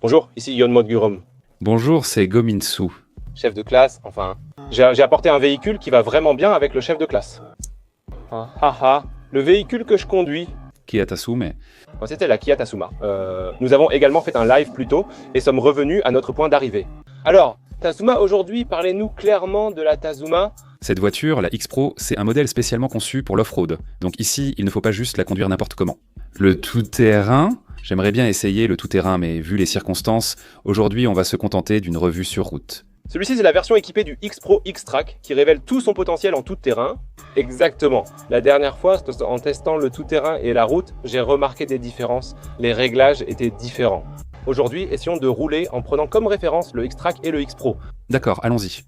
Bonjour, ici Yon Modgurum, Bonjour, c'est Gominsu. chef de classe, enfin. J'ai apporté un véhicule qui va vraiment bien avec le chef de classe. Le véhicule que je conduis, Kia Tasume. c'était la Kia Tasuma. Nous avons également fait un live plus tôt et sommes revenus à notre point d'arrivée. Alors, Tasuma, aujourd'hui, parlez-nous clairement de la Tasuma. Cette voiture, la X-Pro, c'est un modèle spécialement conçu pour l'off-road. Donc ici, il ne faut pas juste la conduire n'importe comment. Le tout-terrain, j'aimerais bien essayer le tout-terrain, mais vu les circonstances, aujourd'hui on va se contenter d'une revue sur route. Celui-ci, c'est la version équipée du X-Pro X-Track qui révèle tout son potentiel en tout-terrain. Exactement. La dernière fois, en testant le tout-terrain et la route, j'ai remarqué des différences. Les réglages étaient différents. Aujourd'hui, essayons de rouler en prenant comme référence le X-Track et le X-Pro. D'accord, allons-y.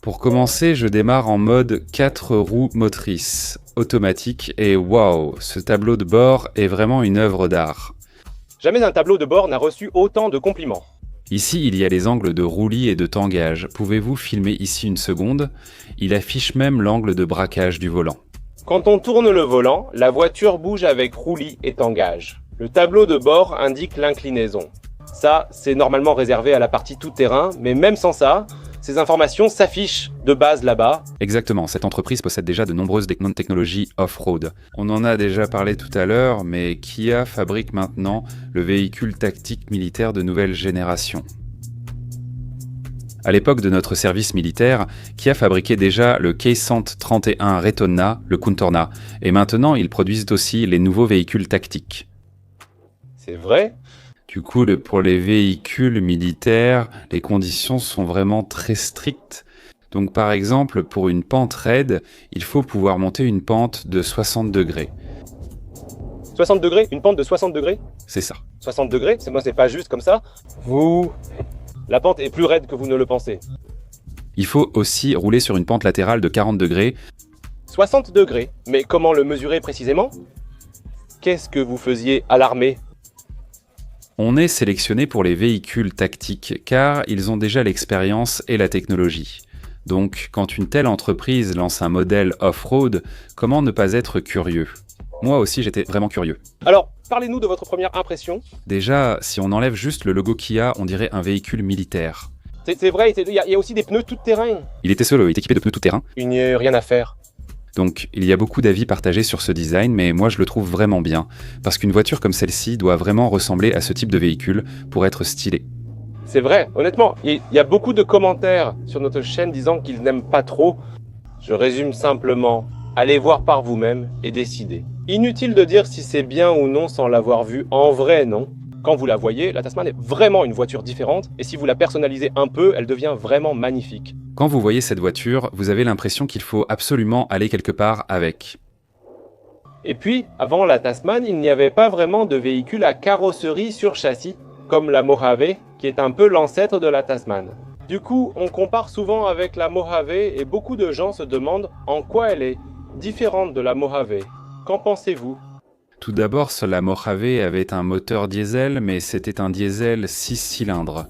Pour commencer, je démarre en mode 4 roues motrices, automatique, et waouh, ce tableau de bord est vraiment une œuvre d'art. Jamais un tableau de bord n'a reçu autant de compliments. Ici, il y a les angles de roulis et de tangage. Pouvez-vous filmer ici une seconde? Il affiche même l'angle de braquage du volant. Quand on tourne le volant, la voiture bouge avec roulis et tangage. Le tableau de bord indique l'inclinaison. Ça, c'est normalement réservé à la partie tout-terrain, mais même sans ça, ces informations s'affichent de base là-bas. Exactement, cette entreprise possède déjà de nombreuses technologies off-road. On en a déjà parlé tout à l'heure, mais Kia fabrique maintenant le véhicule tactique militaire de nouvelle génération. À l'époque de notre service militaire, Kia fabriquait déjà le K131 Retonna, le Kuntorna, et maintenant ils produisent aussi les nouveaux véhicules tactiques. C'est vrai? Du coup, pour les véhicules militaires, les conditions sont vraiment très strictes. Donc par exemple, pour une pente raide, il faut pouvoir monter une pente de 60 degrés. 60 degrés? Une pente de 60 degrés? C'est ça. 60 degrés? C'est pas juste comme ça. La pente est plus raide que vous ne le pensez. Il faut aussi rouler sur une pente latérale de 40 degrés. 60 degrés? Mais comment le mesurer précisément? Qu'est-ce que vous faisiez à l'armée? On est sélectionné pour les véhicules tactiques car ils ont déjà l'expérience et la technologie. Donc, quand une telle entreprise lance un modèle off-road, comment ne pas être curieux? Moi aussi, j'étais vraiment curieux. Alors, parlez-nous de votre première impression. Déjà, si on enlève juste le logo Kia, on dirait un véhicule militaire. C'est vrai, il y a aussi des pneus tout-terrain. Il était seul, il est équipé de pneus tout-terrain. Il n'y a rien à faire. Donc, il y a beaucoup d'avis partagés sur ce design, mais moi je le trouve vraiment bien, parce qu'une voiture comme celle-ci doit vraiment ressembler à ce type de véhicule pour être stylée. C'est vrai, honnêtement, il y a beaucoup de commentaires sur notre chaîne disant qu'ils n'aiment pas trop. Je résume simplement, allez voir par vous-même et décidez. Inutile de dire si c'est bien ou non sans l'avoir vue en vrai, non? Quand vous la voyez, la Tasman est vraiment une voiture différente, et si vous la personnalisez un peu, elle devient vraiment magnifique. Quand vous voyez cette voiture, vous avez l'impression qu'il faut absolument aller quelque part avec. Et puis, avant la Tasman, il n'y avait pas vraiment de véhicule à carrosserie sur châssis, comme la Mojave, qui est un peu l'ancêtre de la Tasman. Du coup, on compare souvent avec la Mojave et beaucoup de gens se demandent en quoi elle est différente de la Mojave. Qu'en pensez-vous? Tout d'abord, la Mojave avait un moteur diesel, mais c'était un diesel 6 cylindres.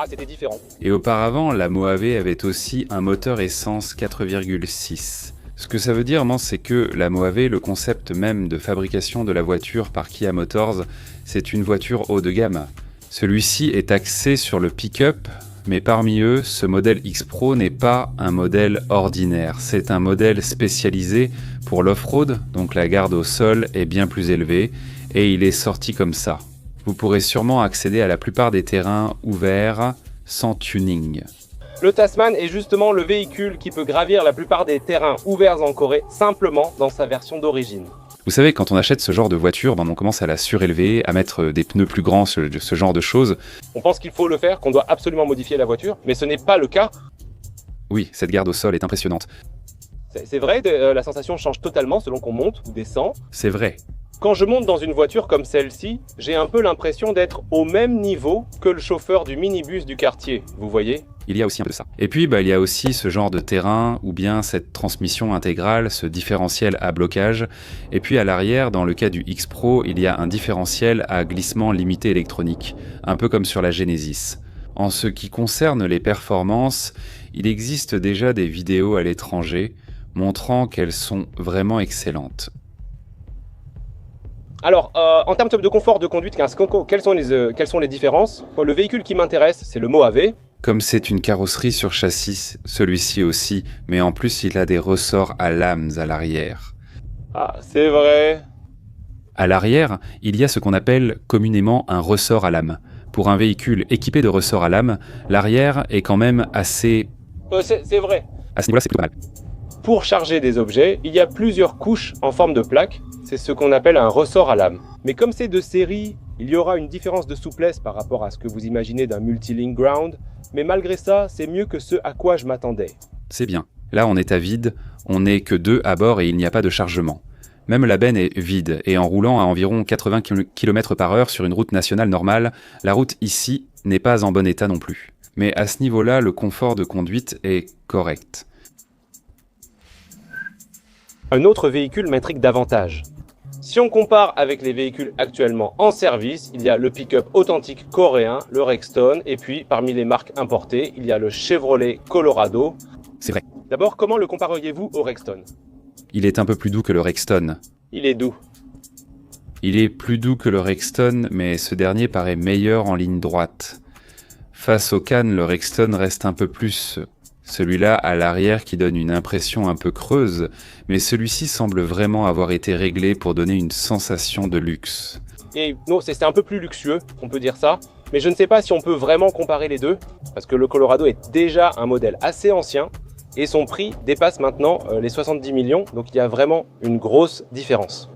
C'était différent. Et auparavant, la Mojave avait aussi un moteur essence 4,6. Ce que ça veut dire, c'est que la Mojave, le concept même de fabrication de la voiture par Kia Motors, c'est une voiture haut de gamme. Celui-ci est axé sur le pick-up, mais parmi eux, ce modèle X-Pro n'est pas un modèle ordinaire. C'est un modèle spécialisé pour l'off-road, donc la garde au sol est bien plus élevée, et il est sorti comme ça. Vous pourrez sûrement accéder à la plupart des terrains ouverts sans tuning. Le Tasman est justement le véhicule qui peut gravir la plupart des terrains ouverts en Corée, simplement dans sa version d'origine. Vous savez, quand on achète ce genre de voiture, on commence à la surélever, à mettre des pneus plus grands, ce genre de choses. On pense qu'il faut le faire, qu'on doit absolument modifier la voiture, mais ce n'est pas le cas. Oui, cette garde au sol est impressionnante. C'est vrai, la sensation change totalement selon qu'on monte ou descend. C'est vrai. Quand je monte dans une voiture comme celle-ci, j'ai un peu l'impression d'être au même niveau que le chauffeur du minibus du quartier, vous voyez? Il y a aussi un peu de ça. Et puis, il y a aussi ce genre de terrain, ou bien cette transmission intégrale, ce différentiel à blocage. Et puis à l'arrière, dans le cas du X-Pro, il y a un différentiel à glissement limité électronique, un peu comme sur la Genesis. En ce qui concerne les performances, il existe déjà des vidéos à l'étranger montrant qu'elles sont vraiment excellentes. Alors, en termes de confort de conduite, quelles sont les différences? Le véhicule qui m'intéresse, c'est le Mojave. Comme c'est une carrosserie sur châssis, celui-ci aussi, mais en plus il a des ressorts à lames à l'arrière. Ah, c'est vrai. À l'arrière, il y a ce qu'on appelle communément un ressort à lame. Pour un véhicule équipé de ressorts à lame, l'arrière est quand même assez... C'est vrai. À ce niveau-là, c'est plutôt pas mal. Pour charger des objets, il y a plusieurs couches en forme de plaque. C'est ce qu'on appelle un ressort à lame. Mais comme c'est de série, il y aura une différence de souplesse par rapport à ce que vous imaginez d'un multi-link ground. Mais malgré ça, c'est mieux que ce à quoi je m'attendais. C'est bien. Là, on est à vide, on n'est que 2 à bord et il n'y a pas de chargement. Même la benne est vide, et en roulant à environ 80 km/h sur une route nationale normale, la route ici n'est pas en bon état non plus. Mais à ce niveau-là, le confort de conduite est correct. Un autre véhicule m'intrigue davantage. Si on compare avec les véhicules actuellement en service, il y a le pick-up authentique coréen, le Rexton, et puis parmi les marques importées, il y a le Chevrolet Colorado. C'est vrai. D'abord, comment le compareriez-vous au Rexton? Il est un peu plus doux que le Rexton. Il est doux. Il est plus doux que le Rexton, mais ce dernier paraît meilleur en ligne droite. Face au Cannes, le Rexton reste un peu plus... Celui-là à l'arrière qui donne une impression un peu creuse, mais celui-ci semble vraiment avoir été réglé pour donner une sensation de luxe. Et non, c'est un peu plus luxueux, on peut dire ça. Mais je ne sais pas si on peut vraiment comparer les deux, parce que le Colorado est déjà un modèle assez ancien, et son prix dépasse maintenant les 70 millions, donc il y a vraiment une grosse différence.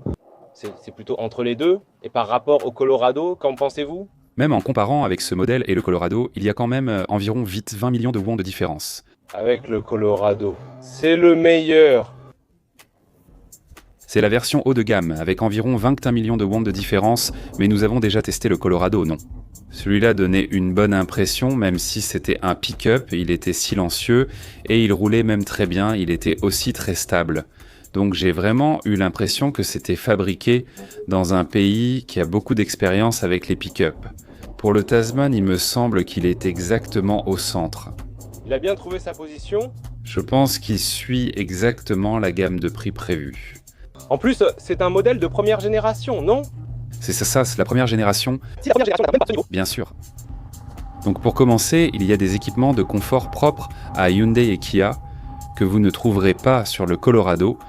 C'est plutôt entre les deux, et par rapport au Colorado, qu'en pensez-vous? Même en comparant avec ce modèle et le Colorado, il y a quand même environ 20 millions de won de différence. Avec le Colorado, c'est le meilleur. C'est la version haut de gamme, avec environ 21 millions de won de différence, mais nous avons déjà testé le Colorado, non? Celui-là donnait une bonne impression, même si c'était un pick-up, il était silencieux, et il roulait même très bien, il était aussi très stable. Donc j'ai vraiment eu l'impression que c'était fabriqué dans un pays qui a beaucoup d'expérience avec les pick-up. Pour le Tasman, il me semble qu'il est exactement au centre. Il a bien trouvé sa position. Je pense qu'il suit exactement la gamme de prix prévue. En plus, c'est un modèle de première génération, non? C'est ça, c'est la première génération. Si la première génération n'a même pas ce niveau. Bien sûr. Donc pour commencer, il y a des équipements de confort propres à Hyundai et Kia que vous ne trouverez pas sur le Colorado.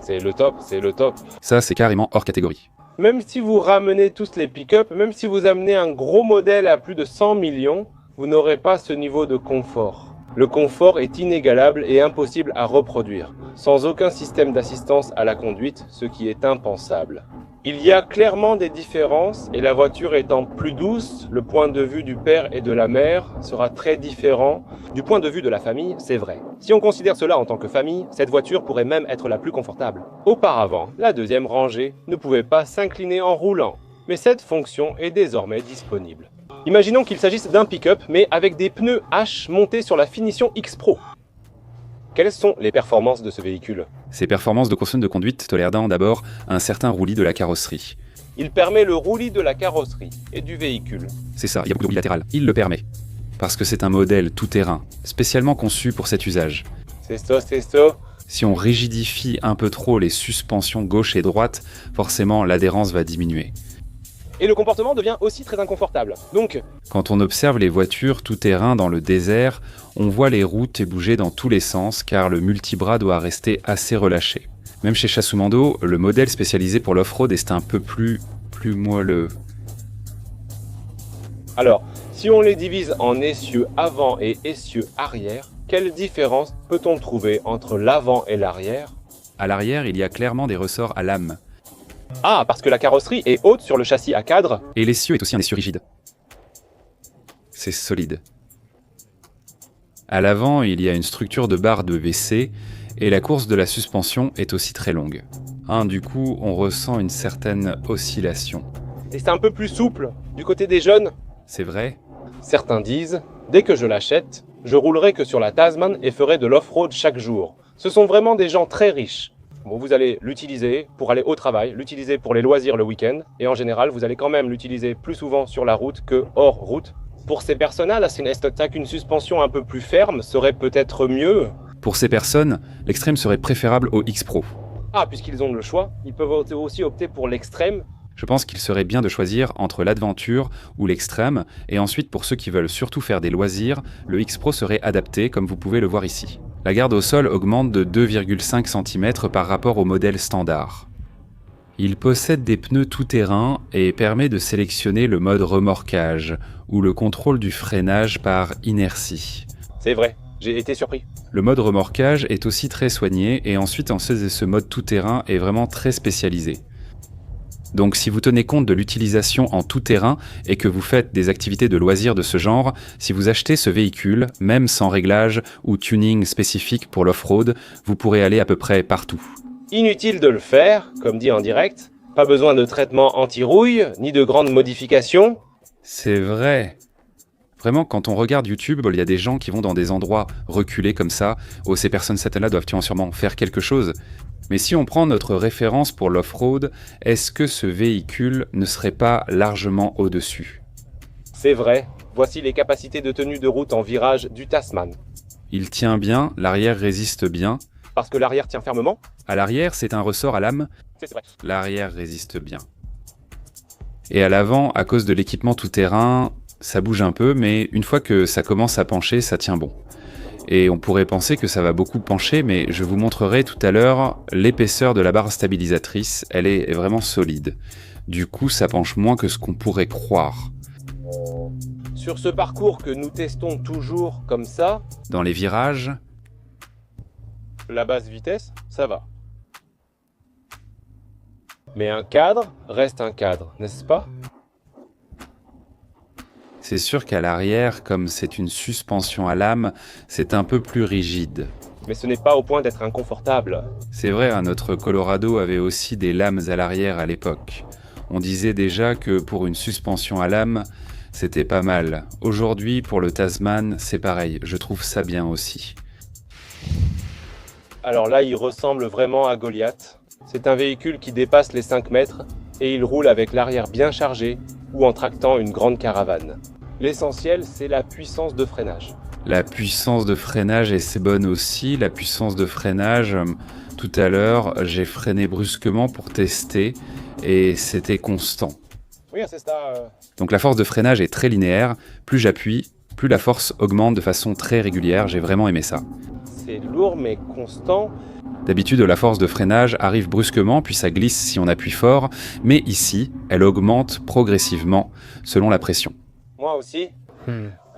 C'est le top, c'est le top. Ça, c'est carrément hors catégorie. Même si vous ramenez tous les pick-up, même si vous amenez un gros modèle à plus de 100 millions, vous n'aurez pas ce niveau de confort. Le confort est inégalable et impossible à reproduire, sans aucun système d'assistance à la conduite, ce qui est impensable. Il y a clairement des différences et la voiture étant plus douce, le point de vue du père et de la mère sera très différent. Du point de vue de la famille, c'est vrai. Si on considère cela en tant que famille, cette voiture pourrait même être la plus confortable. Auparavant, la deuxième rangée ne pouvait pas s'incliner en roulant, mais cette fonction est désormais disponible. Imaginons qu'il s'agisse d'un pick-up, mais avec des pneus H montés sur la finition X-Pro. Quelles sont les performances de ce véhicule? Ces performances de consonne de conduite tolèrent d'abord un certain roulis de la carrosserie. Il permet le roulis de la carrosserie et du véhicule. C'est ça, il y a beaucoup de roulis latéral. Il le permet. Parce que c'est un modèle tout-terrain, spécialement conçu pour cet usage. C'est ça, c'est ça. Si on rigidifie un peu trop les suspensions gauche et droite, forcément l'adhérence va diminuer. Et le comportement devient aussi très inconfortable. Donc, quand on observe les voitures tout-terrain dans le désert, on voit les routes bouger dans tous les sens car le multibras doit rester assez relâché. Même chez Chasumando, le modèle spécialisé pour l'off-road est un peu plus moelleux. Alors, si on les divise en essieux avant et essieux arrière, quelle différence peut-on trouver entre l'avant et l'arrière? À l'arrière, il y a clairement des ressorts à lame. Ah, parce que la carrosserie est haute sur le châssis à cadre. Et l'essieu est aussi un essieu rigide. C'est solide. À l'avant, il y a une structure de barre de WC et la course de la suspension est aussi très longue. Du coup, on ressent une certaine oscillation. Et c'est un peu plus souple du côté des jeunes. C'est vrai? Certains disent, dès que je l'achète, je roulerai que sur la Tasman et ferai de l'off-road chaque jour. Ce sont vraiment des gens très riches. Bon, vous allez l'utiliser pour aller au travail, l'utiliser pour les loisirs le week-end, et en général, vous allez quand même l'utiliser plus souvent sur la route que hors route. Pour ces personnes-là, une suspension un peu plus ferme serait peut-être mieux. Pour ces personnes, l'extrême serait préférable au X-Pro. Ah, puisqu'ils ont le choix, ils peuvent aussi opter pour l'extrême. Je pense qu'il serait bien de choisir entre l'aventure ou l'extrême, et ensuite pour ceux qui veulent surtout faire des loisirs, le X-Pro serait adapté comme vous pouvez le voir ici. La garde au sol augmente de 2,5 cm par rapport au modèle standard. Il possède des pneus tout-terrain et permet de sélectionner le mode remorquage, ou le contrôle du freinage par inertie. C'est vrai, j'ai été surpris. Le mode remorquage est aussi très soigné, et ensuite ce mode tout-terrain est vraiment très spécialisé. Donc si vous tenez compte de l'utilisation en tout-terrain et que vous faites des activités de loisirs de ce genre, si vous achetez ce véhicule, même sans réglage ou tuning spécifique pour l'off-road, vous pourrez aller à peu près partout. Inutile de le faire, comme dit en direct. Pas besoin de traitement anti-rouille, ni de grandes modifications. C'est vrai. Vraiment, quand on regarde YouTube, il y a des gens qui vont dans des endroits reculés comme ça. Oh, ces personnes-là doivent sûrement faire quelque chose. Mais si on prend notre référence pour l'off-road, est-ce que ce véhicule ne serait pas largement au-dessus? C'est vrai. Voici les capacités de tenue de route en virage du Tasman. Il tient bien, l'arrière résiste bien. Parce que l'arrière tient fermement. À l'arrière, c'est un ressort à lame. C'est vrai. L'arrière résiste bien. Et à l'avant, à cause de l'équipement tout-terrain, ça bouge un peu, mais une fois que ça commence à pencher, ça tient bon. Et on pourrait penser que ça va beaucoup pencher, mais je vous montrerai tout à l'heure l'épaisseur de la barre stabilisatrice, elle est vraiment solide. Du coup, ça penche moins que ce qu'on pourrait croire. Sur ce parcours que nous testons toujours comme ça, dans les virages, la basse vitesse, ça va. Mais un cadre reste un cadre, n'est-ce pas ? C'est sûr qu'à l'arrière, comme c'est une suspension à lame, c'est un peu plus rigide. Mais ce n'est pas au point d'être inconfortable. C'est vrai, notre Colorado avait aussi des lames à l'arrière à l'époque. On disait déjà que pour une suspension à lame, c'était pas mal. Aujourd'hui, pour le Tasman, c'est pareil, je trouve ça bien aussi. Alors là, il ressemble vraiment à Goliath. C'est un véhicule qui dépasse les 5 mètres et il roule avec l'arrière bien chargé ou en tractant une grande caravane. L'essentiel, c'est la puissance de freinage. La puissance de freinage, et c'est bonne aussi. La puissance de freinage, tout à l'heure, j'ai freiné brusquement pour tester et c'était constant. Oui, c'est ça. Donc la force de freinage est très linéaire. Plus j'appuie, plus la force augmente de façon très régulière. J'ai vraiment aimé ça. C'est lourd mais constant. D'habitude, la force de freinage arrive brusquement, puis ça glisse si on appuie fort. Mais ici, elle augmente progressivement selon la pression. Moi aussi.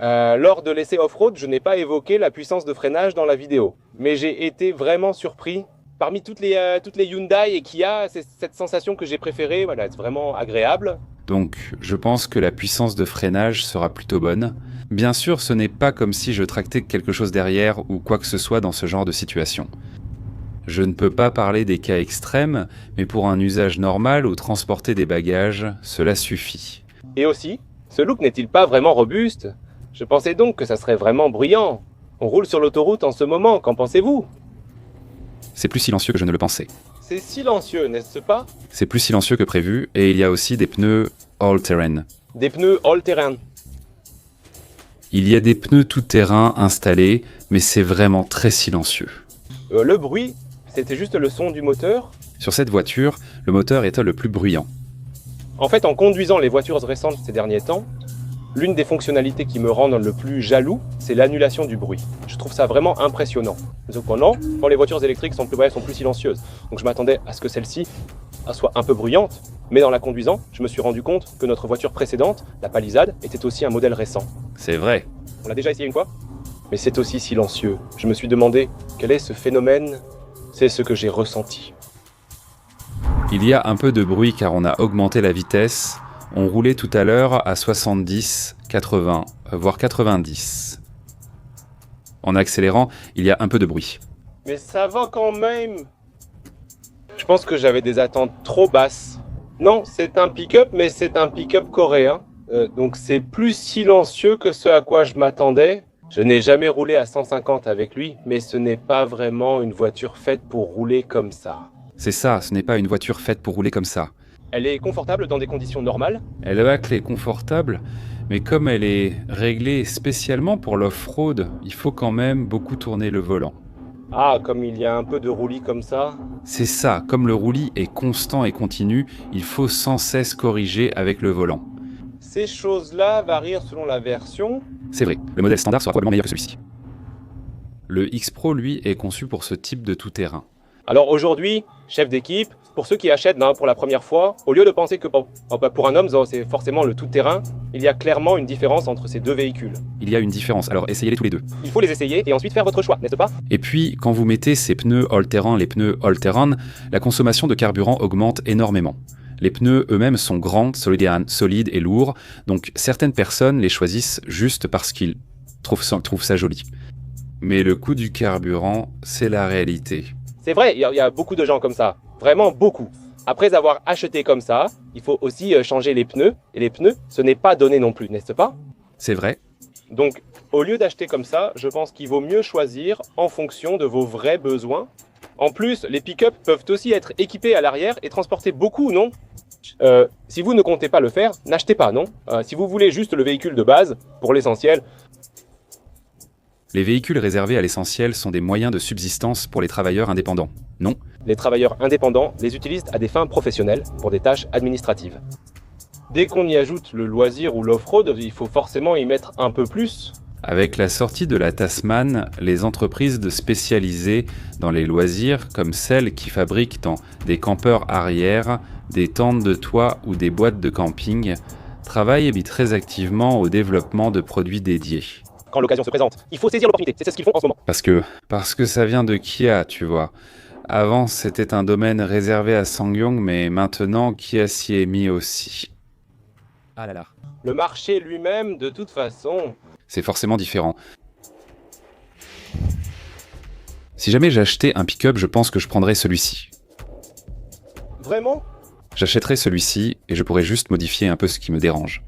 Lors de l'essai off-road, je n'ai pas évoqué la puissance de freinage dans la vidéo. Mais j'ai été vraiment surpris. Parmi toutes les Hyundai et Kia, c'est cette sensation que j'ai préférée. Voilà, c'est vraiment agréable. Donc, je pense que la puissance de freinage sera plutôt bonne. Bien sûr, ce n'est pas comme si je tractais quelque chose derrière ou quoi que ce soit dans ce genre de situation. Je ne peux pas parler des cas extrêmes, mais pour un usage normal ou transporter des bagages, cela suffit. Et aussi, ce look n'est-il pas vraiment robuste ? Je pensais donc que ça serait vraiment bruyant. On roule sur l'autoroute en ce moment, qu'en pensez-vous ? C'est plus silencieux que je ne le pensais. C'est silencieux, n'est-ce pas ? C'est plus silencieux que prévu, et il y a aussi des pneus all-terrain. Des pneus all-terrain. Il y a des pneus tout-terrain installés, mais c'est vraiment très silencieux. Le bruit, c'était juste le son du moteur ? Sur cette voiture, le moteur est le plus bruyant. En fait, en conduisant les voitures récentes ces derniers temps, l'une des fonctionnalités qui me rendent le plus jaloux, c'est l'annulation du bruit. Je trouve ça vraiment impressionnant. Cependant, quand les voitures électriques sont plus silencieuses. Donc je m'attendais à ce que celle-ci soit un peu bruyante, mais dans la conduisant, je me suis rendu compte que notre voiture précédente, la Palisade, était aussi un modèle récent. C'est vrai. On l'a déjà essayé une fois ? Mais c'est aussi silencieux. Je me suis demandé, quel est ce phénomène ? C'est ce que j'ai ressenti. Il y a un peu de bruit car on a augmenté la vitesse. On roulait tout à l'heure à 70, 80, voire 90. En accélérant, il y a un peu de bruit. Mais ça va quand même. Je pense que j'avais des attentes trop basses. Non, c'est un pick-up, mais c'est un pick-up coréen. Donc c'est plus silencieux que ce à quoi je m'attendais. Je n'ai jamais roulé à 150 avec lui, mais ce n'est pas vraiment une voiture faite pour rouler comme ça. C'est ça, ce n'est pas une voiture faite pour rouler comme ça. Elle est confortable dans des conditions normales. Elle a la clé confortable, mais comme elle est réglée spécialement pour l'off-road, il faut quand même beaucoup tourner le volant. Ah, comme il y a un peu de roulis comme ça. C'est ça, comme le roulis est constant et continu, il faut sans cesse corriger avec le volant. Ces choses-là varient selon la version. C'est vrai, le modèle standard sera probablement meilleur que celui-ci. Le X-Pro, lui, est conçu pour ce type de tout-terrain. Alors aujourd'hui, chef d'équipe, pour ceux qui achètent pour la première fois, au lieu de penser que pour un homme, c'est forcément le tout-terrain, il y a clairement une différence entre ces deux véhicules. Il y a une différence, alors essayez-les tous les deux. Il faut les essayer et ensuite faire votre choix, n'est-ce pas? Et puis, quand vous mettez ces pneus all-terrain, les pneus all-terrain, la consommation de carburant augmente énormément. Les pneus eux-mêmes sont grands, solides et lourds, donc certaines personnes les choisissent juste parce qu'ils trouvent ça joli. Mais le coût du carburant, c'est la réalité. C'est vrai, il y a beaucoup de gens comme ça, vraiment beaucoup. Après avoir acheté comme ça, il faut aussi changer les pneus, et les pneus, ce n'est pas donné non plus, n'est-ce pas? C'est vrai. Donc, au lieu d'acheter comme ça, je pense qu'il vaut mieux choisir en fonction de vos vrais besoins. En plus, les pick-up peuvent aussi être équipés à l'arrière et transporter beaucoup, non? Si vous ne comptez pas le faire, n'achetez pas, non? Si vous voulez juste le véhicule de base, pour l'essentiel. Les véhicules réservés à l'essentiel sont des moyens de subsistance pour les travailleurs indépendants, non? Les travailleurs indépendants les utilisent à des fins professionnelles, pour des tâches administratives. Dès qu'on y ajoute le loisir ou l'off-road, il faut forcément y mettre un peu plus. Avec la sortie de la Tasman, les entreprises spécialisées dans les loisirs, comme celles qui fabriquent des campeurs arrière, des tentes de toit ou des boîtes de camping, travaillent très activement au développement de produits dédiés. Quand l'occasion se présente, il faut saisir l'opportunité, c'est ce qu'ils font en ce moment. Parce que ça vient de Kia, tu vois. Avant, c'était un domaine réservé à SsangYong, mais maintenant, Kia s'y est mis aussi. Ah là là. Le marché lui-même, de toute façon... C'est forcément différent. Si jamais j'achetais un pick-up, je pense que je prendrais celui-ci. Vraiment? J'achèterais celui-ci et je pourrais juste modifier un peu ce qui me dérange.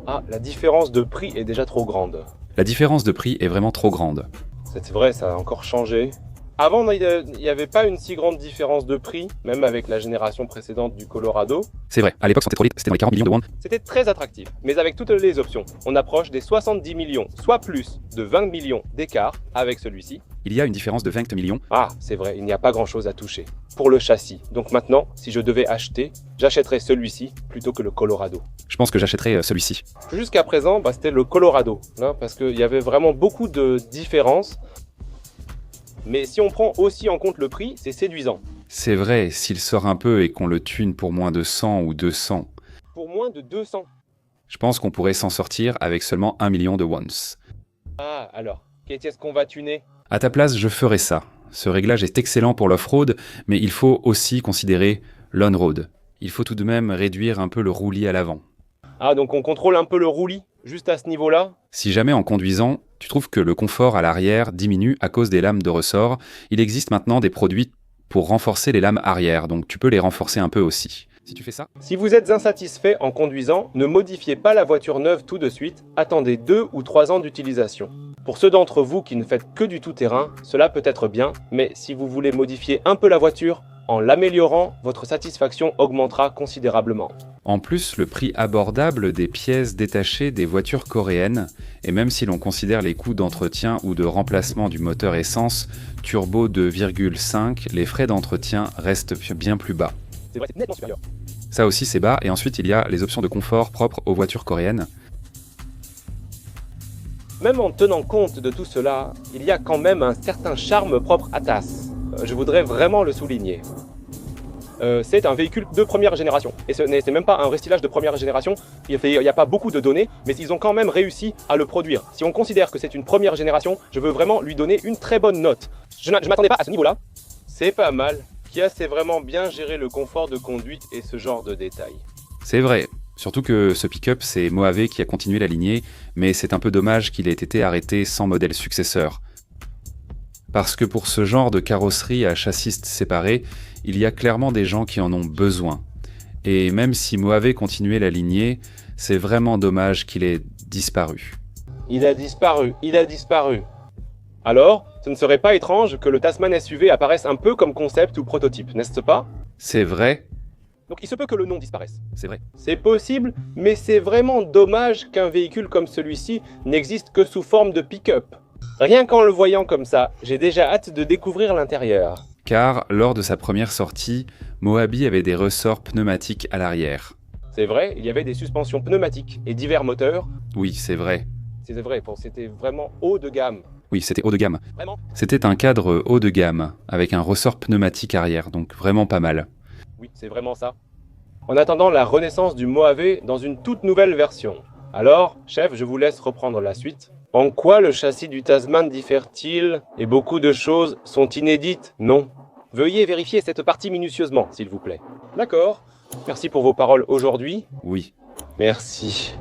Ah, la différence de prix est déjà trop grande. La différence de prix est vraiment trop grande. C'est vrai, ça a encore changé. Avant, il n'y avait pas une si grande différence de prix, même avec la génération précédente du Colorado. C'est vrai, à l'époque, c'était dans les 40 millions de won. C'était très attractif, mais avec toutes les options, on approche des 70 millions, soit plus de 20 millions d'écart avec celui-ci. Il y a une différence de 20 millions. Ah, c'est vrai, il n'y a pas grand-chose à toucher. Pour le châssis. Donc maintenant, si je devais acheter, j'achèterais celui-ci plutôt que le Colorado. Je pense que j'achèterais celui-ci. Jusqu'à présent, c'était le Colorado, parce qu'il y avait vraiment beaucoup de différences. Mais si on prend aussi en compte le prix, c'est séduisant. C'est vrai, s'il sort un peu et qu'on le tune pour moins de 100 ou 200. Pour moins de 200. Je pense qu'on pourrait s'en sortir avec seulement 1 million de wons. Ah, alors, qu'est-ce qu'on va tuner? À ta place, je ferais ça. Ce réglage est excellent pour l'off-road, mais il faut aussi considérer l'on-road. Il faut tout de même réduire un peu le roulis à l'avant. Ah, donc on contrôle un peu le roulis, juste à ce niveau-là? Si jamais en conduisant, tu trouves que le confort à l'arrière diminue à cause des lames de ressort, il existe maintenant des produits pour renforcer les lames arrière, donc tu peux les renforcer un peu aussi. Si tu fais ça... Si vous êtes insatisfait en conduisant, ne modifiez pas la voiture neuve tout de suite, attendez 2 ou 3 ans d'utilisation. Pour ceux d'entre vous qui ne faites que du tout-terrain, cela peut être bien, mais si vous voulez modifier un peu la voiture, en l'améliorant, votre satisfaction augmentera considérablement. En plus, le prix abordable des pièces détachées des voitures coréennes, et même si l'on considère les coûts d'entretien ou de remplacement du moteur essence turbo 2,5, les frais d'entretien restent bien plus bas. C'est vrai, c'est nettement supérieur. Ça aussi c'est bas, et ensuite il y a les options de confort propres aux voitures coréennes. Même en tenant compte de tout cela, il y a quand même un certain charme propre à TAS. Je voudrais vraiment le souligner. C'est un véhicule de première génération. Et ce n'est même pas un restylage de première génération. Il n'y a pas beaucoup de données, mais ils ont quand même réussi à le produire. Si on considère que c'est une première génération, je veux vraiment lui donner une très bonne note. Je ne m'attendais pas à ce niveau-là. C'est pas mal. Kia sait vraiment bien gérer le confort de conduite et ce genre de détails. C'est vrai. Surtout que ce pick-up, c'est Mojave qui a continué la lignée, mais c'est un peu dommage qu'il ait été arrêté sans modèle successeur. Parce que pour ce genre de carrosserie à châssis séparés, il y a clairement des gens qui en ont besoin. Et même si Mojave continuait la lignée, c'est vraiment dommage qu'il ait disparu. Il a disparu, il a disparu. Alors, ce ne serait pas étrange que le Tasman SUV apparaisse un peu comme concept ou prototype, n'est-ce pas? C'est vrai. Donc il se peut que le nom disparaisse. C'est vrai. C'est possible, mais c'est vraiment dommage qu'un véhicule comme celui-ci n'existe que sous forme de pick-up. Rien qu'en le voyant comme ça, j'ai déjà hâte de découvrir l'intérieur. Car, lors de sa première sortie, Moabi avait des ressorts pneumatiques à l'arrière. C'est vrai, il y avait des suspensions pneumatiques et divers moteurs. Oui, c'est vrai. C'était vrai, bon, c'était vraiment haut de gamme. Oui, c'était haut de gamme. Vraiment? C'était un cadre haut de gamme, avec un ressort pneumatique arrière, donc vraiment pas mal. Oui, c'est vraiment ça. En attendant la renaissance du Mojave dans une toute nouvelle version. Alors, chef, je vous laisse reprendre la suite. En quoi le châssis du Tasman diffère-t-il et beaucoup de choses sont inédites? Non. Veuillez vérifier cette partie minutieusement, s'il vous plaît. D'accord. Merci pour vos paroles aujourd'hui. Oui. Merci.